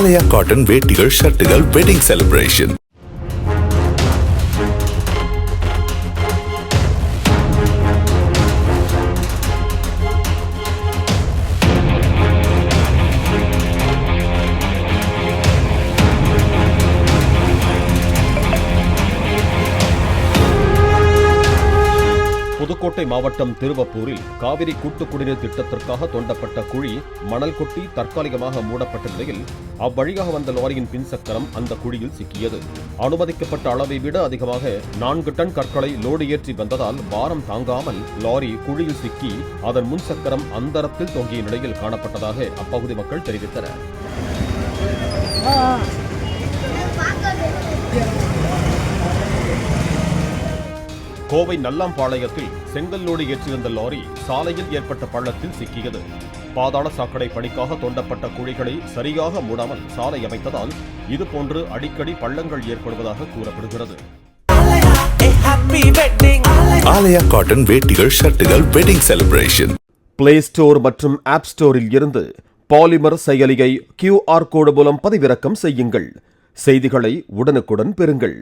ஆலயா cotton வேட்டிகள் ஷர்ட்டுகள் wedding celebration. Pudukkottai மாவட்டம் திருவப்பூரில் காவிரி கூட்டு குடிநீர் திட்டத்திற்காக தோண்டப்பட்ட குழி மணல் கொட்டி தற்காலிகமாக மூடப்பட்ட நிலையில் அவ்வழியாக வந்த லாரியின் பின்சக்கரம் அந்த குழியில் சிக்கியது. அனுமதிக்கப்பட்ட அளவை விட அதிகமாக 4 டன் கற்களை லோடு ஏற்றி வந்ததால் பாரம் தாங்காமல் லாரி குழியில் சிக்கி அதன் முன்சக்கரம் அந்தரத்தில் தொங்கிய நிலையில் காணப்பட்டதாக அப்பகுதி மக்கள் தெரிவித்தனர். கோவை நல்லாம்பாளையத்தில் செங்கல் லோடு ஏற்றிருந்த லாரி சாலையில் ஏற்பட்ட பள்ளத்தில் சிக்கியது. பாதாள சாக்கடை பணிக்காக தோண்டப்பட்ட குழிகளை சரியாக மூடாமல் சாலை அமைத்ததால் இதுபோன்று அடிக்கடி பள்ளங்கள் ஏற்படுவதாக கூறப்படுகிறது. ஆலயா காட்டன் வேட்டிகள் ஷர்ட்டுகள் வெட்டிங் செலிப்ரேஷன். பிளே ஸ்டோர் மற்றும் ஆப் ஸ்டோரில் இருந்து பாலிமர் செயலியை QR கோடு மூலம் பதிவிறக்கம் செய்யுங்கள். செய்திகளை உடனுக்குடன் பெறுங்கள்.